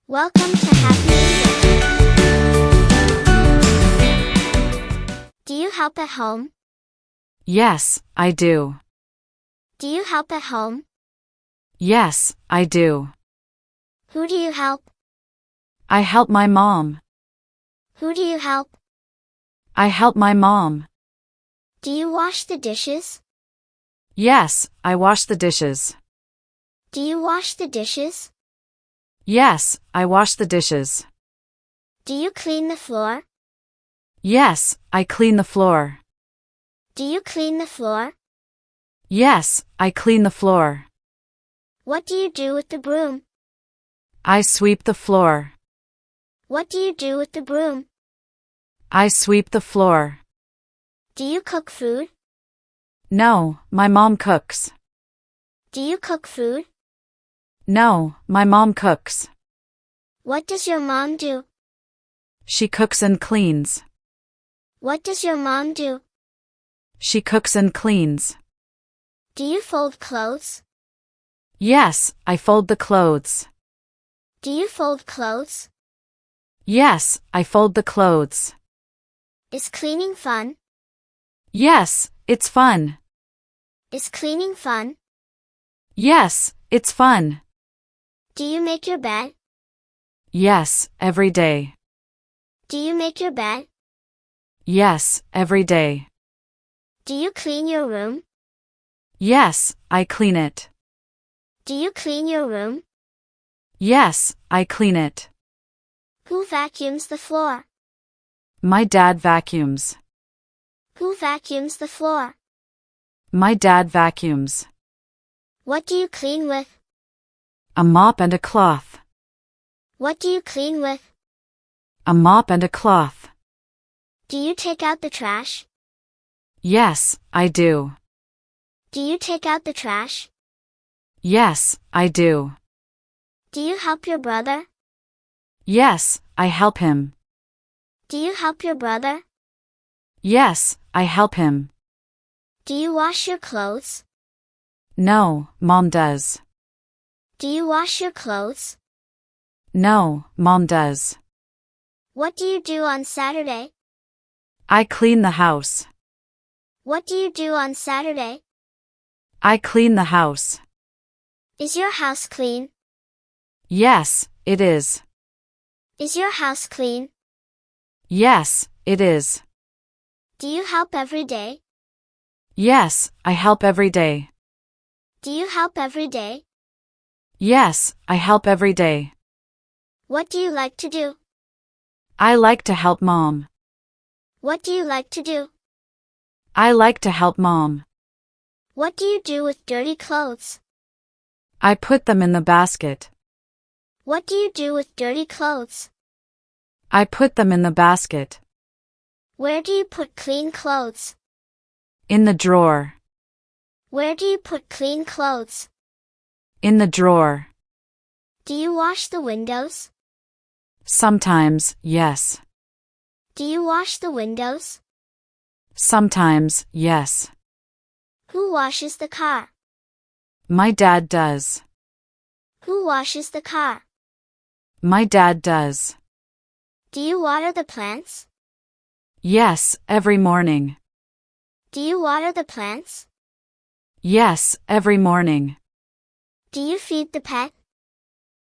Welcome to Happy Music. Do you help at home? Yes, I do. Do you help at home? Yes, I do. Who do you help? I help my mom. Who do you help? I help my mom. Do you wash the dishes? Yes, I wash the dishes. Do you wash the dishes? Yes, I wash the dishes. Do you clean the floor? Yes, I clean the floor. Do you clean the floor? Yes, I clean the floor. What do you do with the broom? I sweep the floor. What do you do with the broom? I sweep the floor. Do you cook food? No, my mom cooks. Do you cook food? No, my mom cooks. What does your mom do? She cooks and cleans. What does your mom do? She cooks and cleans. Do you fold clothes? Yes, I fold the clothes. Do you fold clothes? Yes, I fold the clothes. Is cleaning fun? Yes, it's fun. Is cleaning fun? Yes, it's fun. Do you make your bed? Yes, every day. Do you make your bed? Yes, every day. Do you clean your room? Yes, I clean it. Do you clean your room? Yes, I clean it. Who vacuums the floor? My dad vacuums. Who vacuums the floor? My dad vacuums. What do you clean with? A mop and a cloth. What do you clean with? A mop and a cloth. Do you take out the trash? Yes, I do. Do you take out the trash? Yes, I do. Do you help your brother? Yes, I help him. Do you help your brother? Yes, I help him. Do you wash your clothes? No, Mom does. Do you wash your clothes? No, Mom does. What do you do on Saturday? I clean the house. What do you do on Saturday? I clean the house. Is your house clean? Yes, it is. Is your house clean? Yes, it is. Do you help every day? Yes, I help every day. Do you help every day? Yes, I help every day. What do you like to do? I like to help Mom. What do you like to do? I like to help Mom. What do you do with dirty clothes? I put them in the basket. What do you do with dirty clothes? I put them in the basket. Where do you put clean clothes? In the drawer. Where do you put clean clothes? In the drawer. Do you wash the windows? Sometimes, yes. Do you wash the windows? Sometimes, yes. Who washes the car? My dad does. Who washes the car? My dad does. Do you water the plants? Yes, every morning. Do you water the plants? Yes, every morning. Do you feed the pet?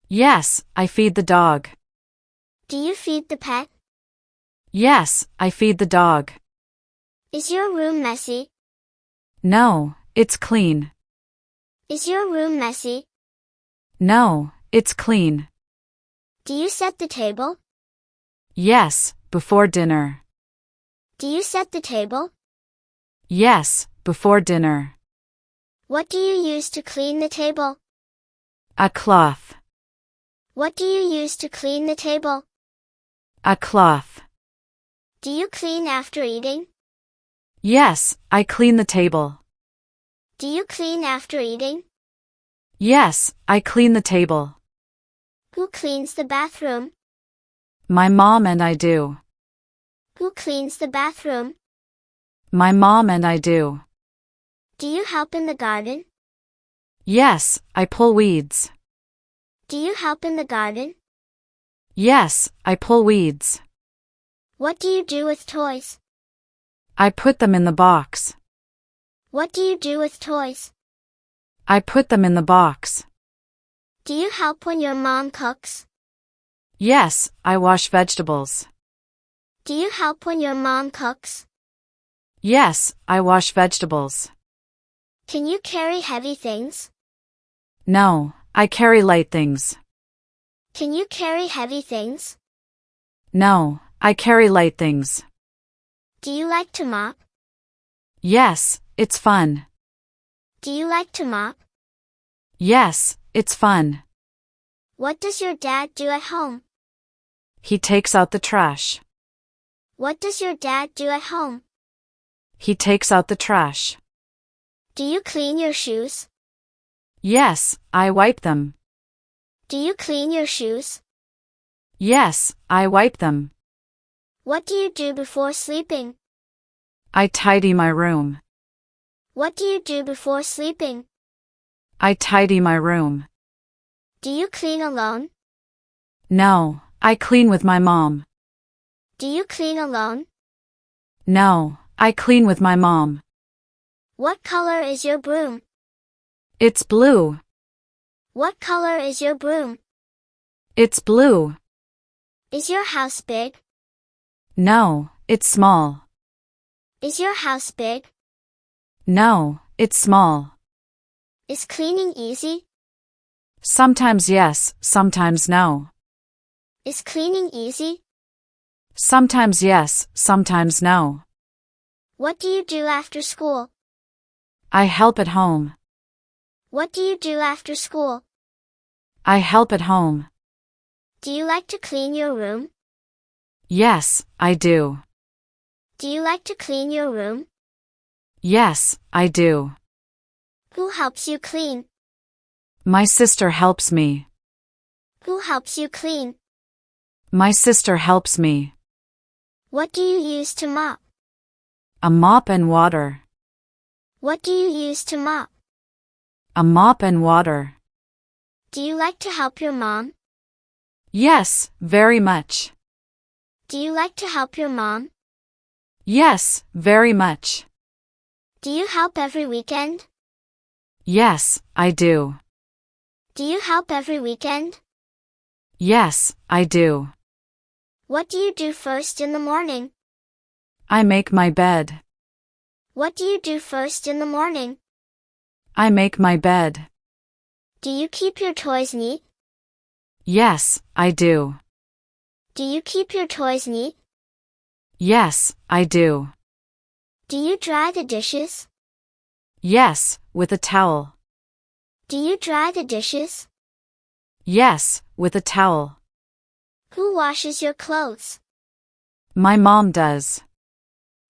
Yes, I feed the dog. Do you feed the pet? Yes, I feed the dog. Is your room messy? No, it's clean. Is your room messy? No, it's clean. Do you set the table? Yes, before dinner. Do you set the table? Yes, before dinner. What do you use to clean the table? A cloth. What do you use to clean the table? A cloth. Do you clean after eating? Yes, I clean the table. Do you clean after eating? Yes, I clean the table. Who cleans the bathroom? My mom and I do. Who cleans the bathroom? My mom and I do. Do you help in the garden? Yes, I pull weeds. Do you help in the garden? Yes, I pull weeds. What do you do with toys? I put them in the box. What do you do with toys? I put them in the box. Do you help when your mom cooks? Yes, I wash vegetables. Do you help when your mom cooks? Yes, I wash vegetables. Can you carry heavy things? No, I carry light things. Can you carry heavy things? No, I carry light things. Do you like to mop? Yes, it's fun. Do you like to mop? Yes, it's fun. What does your dad do at home? He takes out the trash. What does your dad do at home? He takes out the trash. Do you clean your shoes? Yes, I wipe them. Do you clean your shoes? Yes, I wipe them. What do you do before sleeping? I tidy my room. What do you do before sleeping? I tidy my room. Do you clean alone? No, I clean with my mom. Do you clean alone? No, I clean with my mom. What color is your broom? It's blue. What color is your broom? It's blue. Is your house big? No, it's small. Is your house big? No, it's small. Is cleaning easy? Sometimes yes, sometimes no. Is cleaning easy? Sometimes yes, sometimes no. What do you do after school? I help at home. What do you do after school? I help at home. Do you like to clean your room? Yes, I do. Do you like to clean your room? Yes, I do. Who helps you clean? My sister helps me. Who helps you clean? My sister helps me. What do you use to mop? A mop and water. What do you use to mop? A mop and water. Do you like to help your mom? Yes, very much. Do you like to help your mom? Yes, very much. Do you help every weekend? Yes, I do. Do you help every weekend? Yes, I do. What do you do first in the morning? I make my bed. What do you do first in the morning? I make my bed. Do you keep your toys neat? Yes, I do. Do you keep your toys neat? Yes, I do. Do you dry the dishes? Yes, with a towel. Do you dry the dishes? Yes, with a towel. Who washes your clothes? My mom does.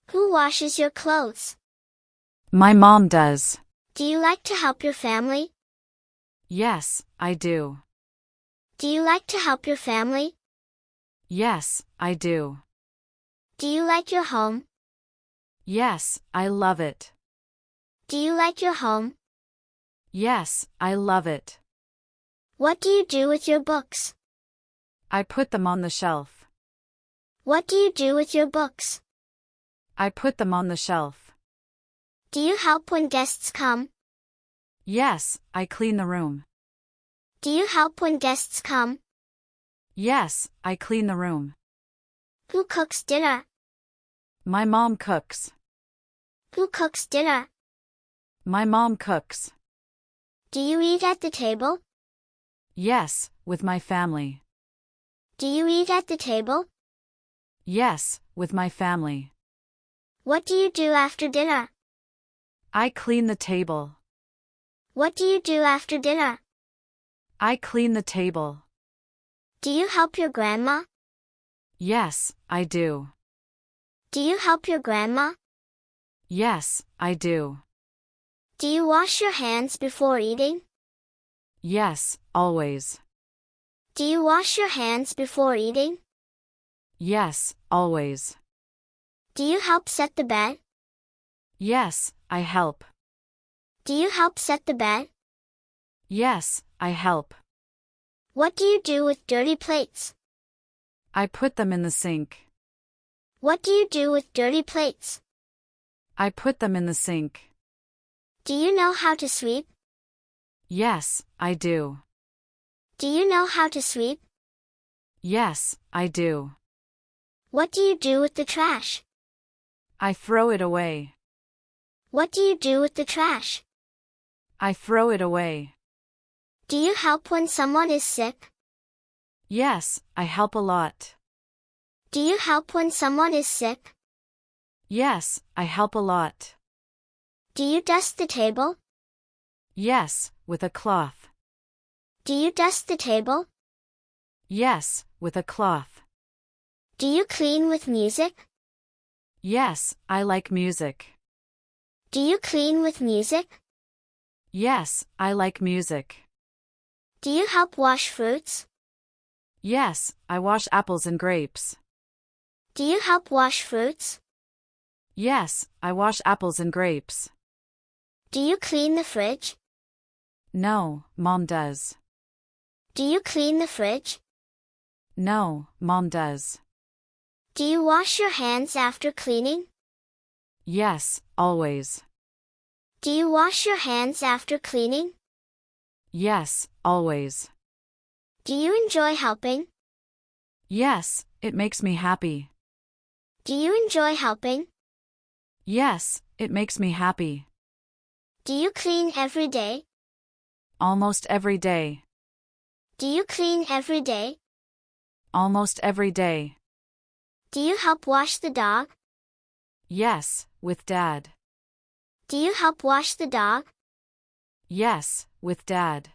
Who washes your clothes? My mom does. Do you like to help your family? Yes, I do. Do you like to help your family? Yes, I do. Do you like your home? Yes, I love it. Do you like your home? Yes, I love it. What do you do with your books? I put them on the shelf. What do you do with your books? I put them on the shelf. Do you help when guests come? Yes, I clean the room. Do you help when guests come? Yes, I clean the room. Who cooks dinner? My mom cooks. Who cooks dinner? My mom cooks. Do you eat at the table? Yes, with my family. Do you eat at the table? Yes, with my family. What do you do after dinner? I clean the table. What do you do after dinner? I clean the table. Do you help your grandma? Yes, I do. Do you help your grandma? Yes, I do. Do you wash your hands before eating? Yes, always. Do you wash your hands before eating? Yes, always. Do you help set the bed? Yes, I help. Do you help set the bed? Yes, I help. What do you do with dirty plates? I put them in the sink. What do you do with dirty plates? I put them in the sink. Do you know how to sweep? Yes, I do. Do you know how to sweep? Yes, I do. What do you do with the trash? I throw it away. What do you do with the trash? I throw it away. Do you help when someone is sick? Yes, I help a lot. Do you help when someone is sick? Yes, I help a lot. Do you dust the table? Yes, with a cloth. Do you dust the table? Yes, with a cloth. Do you clean with music? Yes, I like music. Do you clean with music? Yes, I like music. Do you help wash fruits? Yes, I wash apples and grapes. Do you help wash fruits? Yes, I wash apples and grapes. Do you clean the fridge? No, Mom does. Do you clean the fridge? No, Mom does. Do you wash your hands after cleaning? Yes, always. Do you wash your hands after cleaning? Yes, always. Do you enjoy helping? Yes, it makes me happy. Do you enjoy helping? Yes, it makes me happy. Do you clean every day? Almost every day. Do you clean every day? Almost every day. Do you help wash the dog? Yes, with Dad. Do you help wash the dog? Yes, with Dad.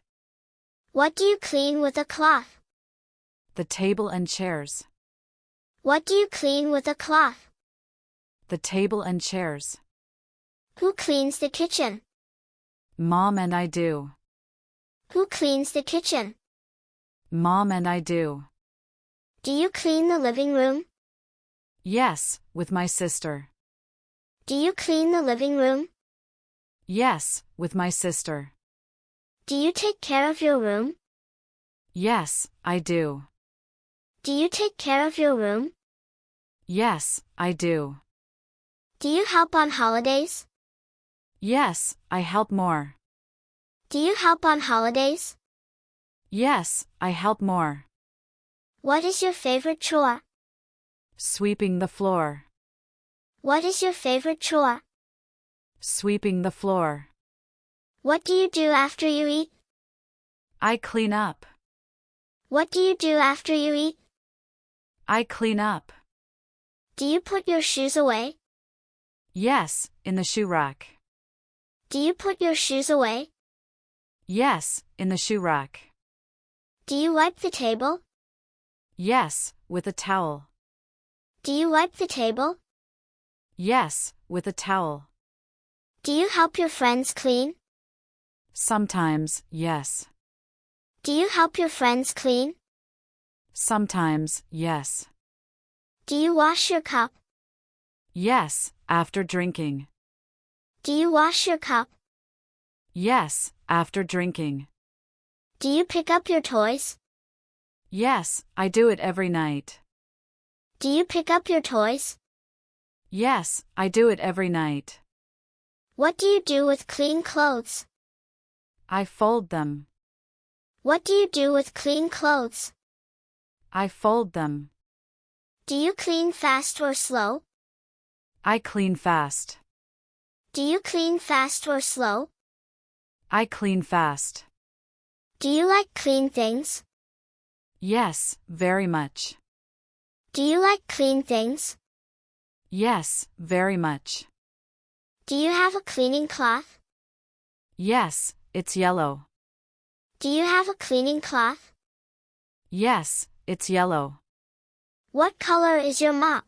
What do you clean with a cloth? The table and chairs. What do you clean with a cloth? The table and chairs. Who cleans the kitchen? Mom and I do. Who cleans the kitchen? Mom and I do. Do you clean the living room? Yes, with my sister. Do you clean the living room? Yes, with my sister. Do you take care of your room? Yes, I do. Do you take care of your room? Yes, I do. Do you help on holidays? Yes, I help more. Do you help on holidays? Yes, I help more. What is your favorite chore? Sweeping the floor. What is your favorite chore? Sweeping the floor. What do you do after you eat? I clean up. What do you do after you eat? I clean up. Do you put your shoes away? Yes, in the shoe rack. Do you put your shoes away? Yes, in the shoe rack. Do you wipe the table? Yes, with a towel. Do you wipe the table? Yes, with a towel. Do you help your friends clean? Sometimes, yes. Do you help your friends clean? Sometimes, yes. Do you wash your cup? Yes, after drinking. Do you wash your cup? Yes, after drinking. Do you pick up your toys? Yes, I do it every night. Do you pick up your toys? Yes, I do it every night. What do you do with clean clothes? I fold them. What do you do with clean clothes? I fold them. Do you clean fast or slow? I clean fast. Do you clean fast or slow? I clean fast. Do you like clean things? Yes, very much. Do you like clean things? Yes, very much. Do you have a cleaning cloth? Yes, it's yellow. Do you have a cleaning cloth? Yes, it's yellow. What color is your mop?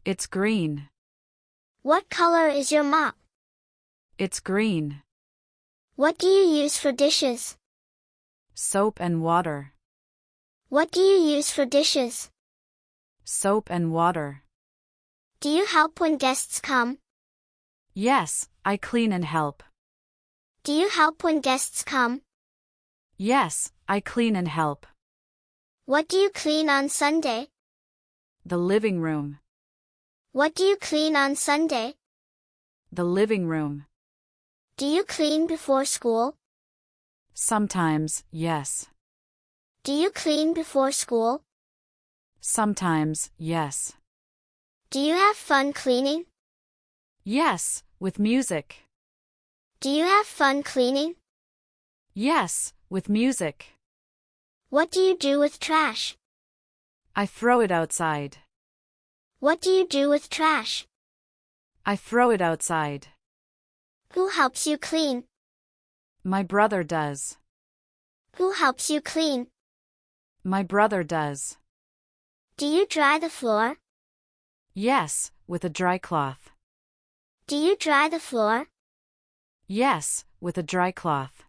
It's green. What color is your mop? It's green. What do you use for dishes? Soap and water. What do you use for dishes? Soap and water. Do you help when guests come? Yes, I clean and help. Do you help when guests come? Yes, I clean and help. What do you clean on Sunday? The living room. What do you clean on Sunday? The living room. Do you clean before school? Sometimes, yes. Do you clean before school? Sometimes, yes. Do you have fun cleaning? Yes, with music. Do you have fun cleaning? Yes, with music. What do you do with trash? I throw it outside. What do you do with trash? I throw it outside. Who helps you clean? My brother does. Who helps you clean? My brother does. Do you dry the floor? Yes, with a dry cloth. Do you dry the floor? Yes, with a dry cloth.